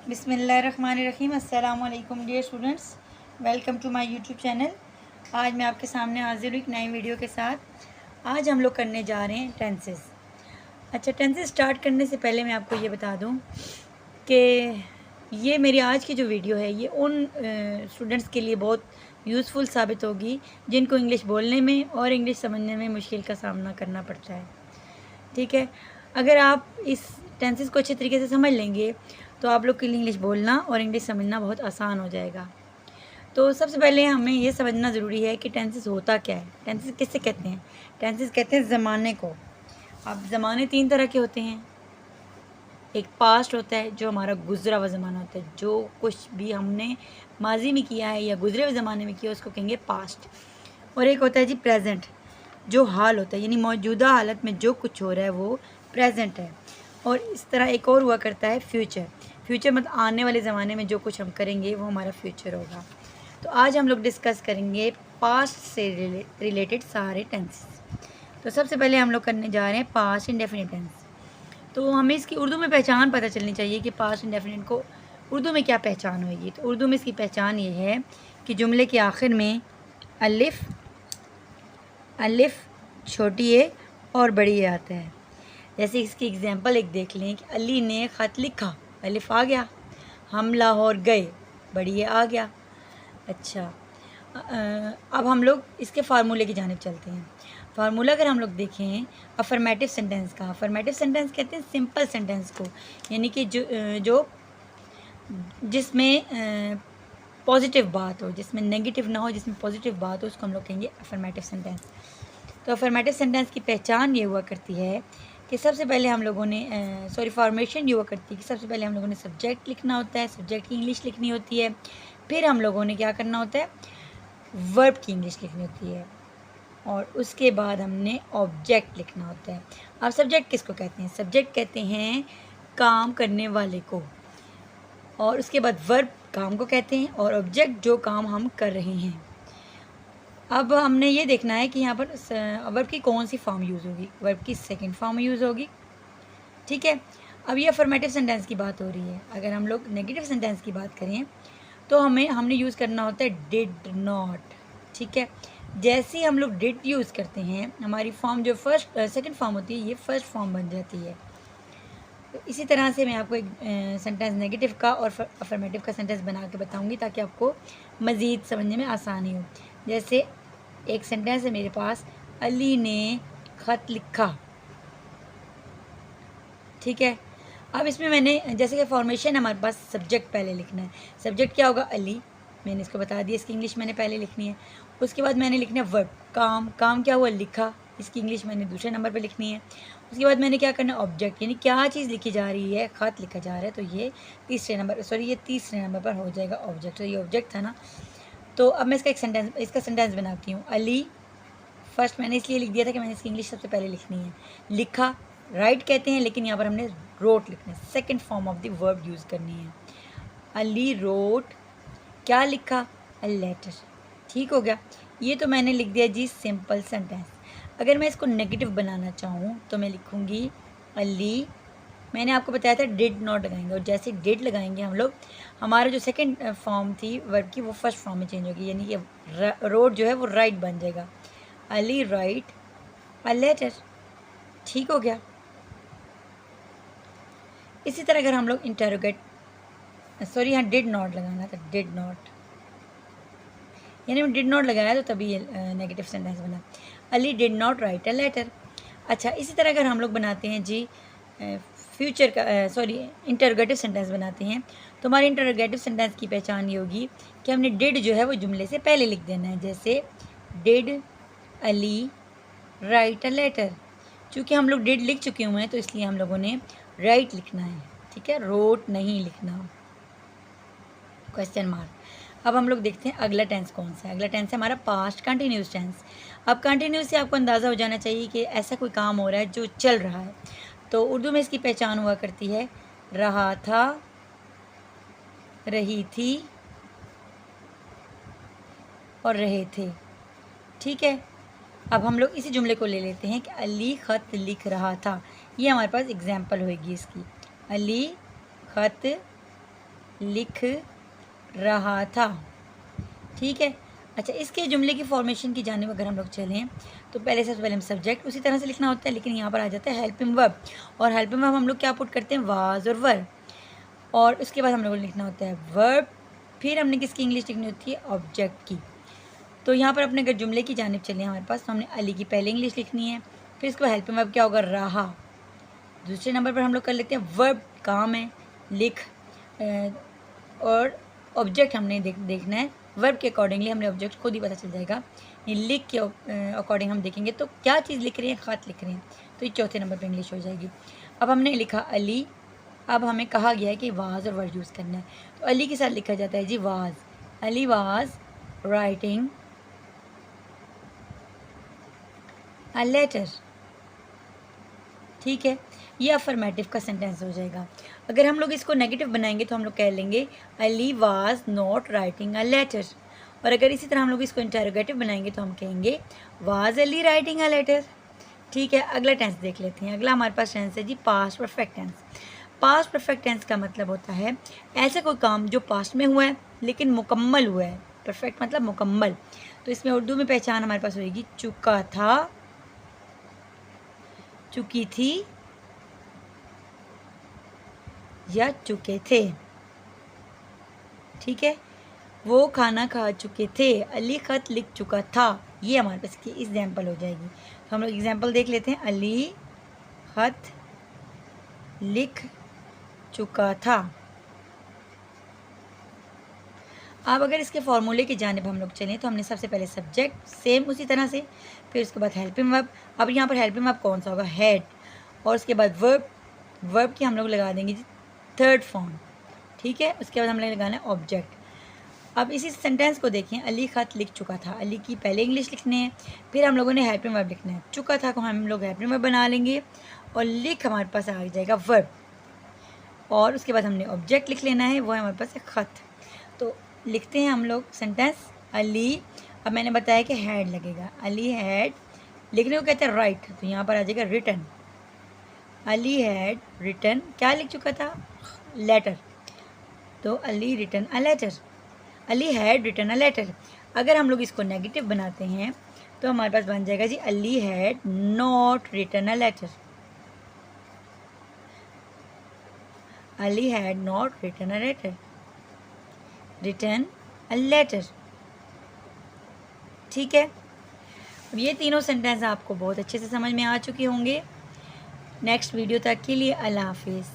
बिस्मिल्लाहिर्रहमानिर्रहीम। अस्सलाम वालेकुम dear students, welcome to my YouTube channel. आज मैं आपके सामने हाजिर हूँ एक नई वीडियो के साथ। आज हम लोग करने जा रहे हैं टेंसेस। अच्छा, टेंसेस स्टार्ट करने से पहले मैं आपको ये बता दूँ कि ये मेरी आज की जो वीडियो है ये उन स्टूडेंट्स के लिए बहुत यूज़फुल साबित होगी जिनको इंग्लिश बोलने में और इंग्लिश समझने में मुश्किल का सामना करना पड़ता है। ठीक है, अगर आप इस टेंसेस को अच्छे तरीके से समझ लेंगे तो आप लोग के लिए इंग्लिश बोलना और इंग्लिश समझना बहुत आसान हो जाएगा। तो सबसे पहले हमें ये समझना ज़रूरी है कि टेंसेस होता क्या है। टेंसेस किससे कहते हैं? टेंसेस कहते हैं ज़माने को। अब ज़माने 3 तरह के होते हैं। एक पास्ट होता है जो हमारा गुज़रा हुआ ज़माना होता है, जो कुछ भी हमने माजी में किया है या गुज़रे हुए ज़माने में किया उसको कहेंगे पास्ट। और एक होता है जी प्रेजेंट, जो हाल होता है, यानी मौजूदा हालत में जो कुछ हो रहा है वो प्रेजेंट है। और इस तरह एक और हुआ करता है फ्यूचर। फ्यूचर मतलब आने वाले ज़माने में जो कुछ हम करेंगे वो हमारा फ्यूचर होगा। तो आज हम लोग डिस्कस करेंगे पास्ट से रिलेटेड सारे टेंसेस। तो सबसे पहले हम लोग करने जा रहे हैं पास्ट इंडेफिनिट टेंस। तो हमें इसकी उर्दू में पहचान पता चलनी चाहिए कि पास्ट इंडेफिनिट को उर्दू में क्या पहचान होगी। तो उर्दू में इसकी पहचान ये है कि जुमले के आखिर में अलिफ छोटी ए और बड़ी ए आता है। जैसे इसकी एग्जांपल एक देख लें कि अली ने ख़त लिखा, अलिफ आ गया। हम लाहौर गए, बड़ी ए आ गया। अच्छा, अब हम लोग इसके फार्मूले की जानिब चलते हैं। फार्मूला अगर हम लोग देखें अफर्मेटिव सेंटेंस का, अफर्मेटिव सेंटेंस कहते हैं सिंपल सेंटेंस को, यानी कि जो जिसमें पॉजिटिव बात हो, जिसमें नेगेटिव ना हो, जिसमें पॉजिटिव बात हो, उसको हम लोग कहेंगे अफर्मेटिव सेंटेंस। तो अफर्मेटिव सेंटेंस की पहचान ये हुआ करती है कि सबसे पहले हम लोगों ने फॉर्मेशन ये हुआ करती है कि सबसे पहले हम लोगों ने सब्जेक्ट लिखना होता है, सब्जेक्ट की इंग्लिश लिखनी होती है। फिर हम लोगों ने क्या करना होता है, वर्ब की इंग्लिश लिखनी होती है, और उसके बाद हमने ऑब्जेक्ट लिखना होता है। अब सब्जेक्ट किसको कहते हैं? सब्जेक्ट कहते हैं काम करने वाले को, और उसके बाद वर्ब काम को कहते हैं, और ऑब्जेक्ट जो काम हम कर रहे हैं। अब हमने ये देखना है कि यहाँ पर वर्ब की कौन सी फॉर्म यूज़ होगी। वर्ब की सेकंड फॉर्म यूज़ होगी। ठीक है, अब ये अफर्मेटिव सेंटेंस की बात हो रही है। अगर हम लोग नेगेटिव सेंटेंस की बात करें तो हमने यूज़ करना होता है डिड नॉट। ठीक है, जैसे ही हम लोग डिड यूज़ करते हैं हमारी फॉर्म जो सेकंड फॉर्म होती है ये फर्स्ट फॉर्म बन जाती है। तो इसी तरह से मैं आपको एक सेंटेंस नेगेटिव का और अफर्मेटिव का सेंटेंस बना के बताऊंगी ताकि आपको मज़ीद समझने में आसानी हो। जैसे एक सेंटेंस है मेरे पास, अली ने ख़त लिखा। ठीक है, अब इसमें मैंने जैसे कि फॉर्मेशन हमारे पास सब्जेक्ट पहले लिखना है। सब्जेक्ट क्या होगा? अली, मैंने इसको बता दिया, इसकी इंग्लिश मैंने पहले लिखनी है। उसके बाद मैंने लिखना है वर्ब, काम, काम क्या हुआ? लिखा, इसकी इंग्लिश मैंने दूसरे नंबर पे लिखनी है। उसके बाद मैंने क्या करना है? ऑब्जेक्ट, यानी क्या चीज़ लिखी जा रही है, ख़त लिखा जा रहा है, तो ये तीसरे नंबर पर हो जाएगा ऑब्जेक्ट। तो ये ऑब्जेक्ट था ना। तो अब मैं इसका सेंटेंस बनाती हूँ। अली, फर्स्ट मैंने इसलिए लिख दिया था कि मैंने इसकी इंग्लिश सबसे पहले लिखनी है। लिखा, राइट कहते हैं, लेकिन यहाँ पर हमने रोट लिखना है, second form of the verb use करनी है। अली रोट, क्या लिखा? A letter. ठीक हो गया, ये तो मैंने लिख दिया जी सिंपल सेंटेंस। अगर मैं इसको नेगेटिव बनाना चाहूँ तो मैं लिखूँगी अली, मैंने आपको बताया था डिड नॉट लगाएंगे, और जैसे डिड लगाएंगे हम लोग, हमारा जो सेकंड फॉर्म थी वर्ब की वो फर्स्ट फॉर्म में चेंज होगी, यानी कि रोट जो है वो राइट बन जाएगा। Ali write a letter. ठीक हो गया। इसी तरह अगर हम लोग यहाँ डिड नॉट लगाना था, डिड नॉट, यानी मैं डिड नॉट लगाया तो तभी ये नेगेटिव सेंटेंस बना। Ali did not write a letter. अच्छा, इसी तरह अगर हम लोग बनाते हैं जी फ्यूचर का इंटरोगेटिव सेंटेंस बनाते हैं, तो हमारे इंटरोगेटिव सेंटेंस की पहचान ये होगी कि हमने डिड जो है वो जुमले से पहले लिख देना है। जैसे did Ali write a letter. चूँकि हम लोग डिड लिख चुके हुए हैं तो इसलिए हम लोगों ने राइट लिखना है। ठीक है, रोट नहीं लिखना, क्वेश्चन मार्क। अब हम लोग देखते हैं अगला टेंस कौन सा है। अगला टेंस है हमारा पास्ट कंटिन्यूस टेंस। अब कंटिन्यूस से आपको अंदाज़ा हो जाना चाहिए कि ऐसा कोई काम हो रहा है जो चल रहा है। तो उर्दू में इसकी पहचान हुआ करती है रहा था, रही थी और रहे थे। ठीक है, अब हम लोग इसी जुमले को ले लेते हैं कि अली ख़त लिख रहा था। ये हमारे पास एग्जाम्पल होगी इसकी। अली ख़त लिख रहा था। ठीक है। अच्छा, इसके जुमले की फॉर्मेशन की जानिब अगर हम लोग चलें तो सबसे पहले हम सब्जेक्ट उसी तरह से लिखना होता है, लेकिन यहाँ पर आ जाता है हेल्पिंग वर्ब। और हेल्पिंग वर्ब हम लोग क्या पुट करते हैं, वाज और वर। और उसके बाद हम लोगों को लिखना होता है वर्ब। फिर हमने किसकी इंग्लिश लिखनी होती है, ऑब्जेक्ट की। तो यहाँ पर अपने अगर जुमले की जानिब चले हमारे पास, तो हमने अली की पहले इंग्लिश लिखनी है, फिर इसके बाद हेल्पिंग वर्ब क्या होगा, रहा। दूसरे नंबर पर हम लोग कर लेते हैं वर्ब, काम है, लिख। और ऑब्जेक्ट हमने देखना है, वर्ब के अकॉर्डिंगली हमने ऑब्जेक्ट खुद ही पता चल जाएगा। ये लिख के अकॉर्डिंग हम देखेंगे तो क्या चीज़ लिख रहे हैं, ख़त लिख रहे हैं, तो ये चौथे नंबर पर इंग्लिश हो जाएगी। अब हमने लिखा अली, अब हमें कहा गया है कि वाज और वर्ड यूज़ करना है, तो अली के साथ लिखा जाता है जी was. Ali was writing a letter. ठीक है, ये अफर्मेटिव का सेंटेंस हो जाएगा। अगर हम लोग इसको नेगेटिव बनाएंगे तो हम लोग कह लेंगे Ali was not writing a letter. और अगर इसी तरह हम लोग इसको इंटरोगेटिव बनाएंगे तो हम कहेंगे was Ali writing a letter. ठीक है, अगला टेंस देख लेते हैं। अगला हमारे पास टेंस है जी past perfect tense. Past perfect tense का मतलब होता है ऐसा कोई काम जो पास्ट में हुआ है लेकिन मुकम्मल हुआ है। परफेक्ट मतलब मुकम्मल। तो इसमें उर्दू में पहचान हमारे पास होगी चुका था, चुकी थी या चुके थे। ठीक है, वो खाना खा चुके थे, अली ख़त लिख चुका था। ये हमारे पास की एग्जाम्पल हो जाएगी। तो हम लोग एग्जाम्पल देख लेते हैं, अली ख़त लिख चुका था। अब अगर इसके फॉर्मूले की जानिब हम लोग चलें तो हमने सबसे पहले सब्जेक्ट सेम उसी तरह से, फिर उसके बाद हेल्पिंग वर्ब। अब यहाँ पर हेल्पिंग वर्ब कौन सा होगा, हैड। और उसके बाद वर्ब, वर्ब की हम लोग लगा देंगे जी थर्ड फॉर्म। ठीक है, उसके बाद हम लोग लगाना है ऑब्जेक्ट। अब इसी सेंटेंस को देखें, अली ख़त लिख चुका था, अली की पहले इंग्लिश लिखने है, फिर हम लोगों ने हेल्पिंग वर्ब लिखना है। चुका था को हम लोग हेल्पिंग वर्ब बना लेंगे और लिख हमारे पास आ जाएगा वर्ब। और उसके बाद हमने ऑब्जेक्ट लिख लेना है, वो है हमारे पास है ख़त। तो लिखते हैं हम लोग सेंटेंस, अली, अब मैंने बताया कि हैड लगेगा, अली हैड, लिखने को कहते हैं राइट, तो यहाँ पर आ जाएगा रिटन। अली हैड रिटन, क्या लिख चुका था, लेटर, तो Ali written a letter, Ali had written a letter. अगर हम लोग इसको नेगेटिव बनाते हैं तो हमारे पास बन जाएगा जी Ali had not written a letter, Ali had not written a letter, written a letter. ठीक है, अब ये तीनों सेंटेंस आपको बहुत अच्छे से समझ में आ चुके होंगे। नेक्स्ट वीडियो तक के लिए अल्लाह हाफिज़।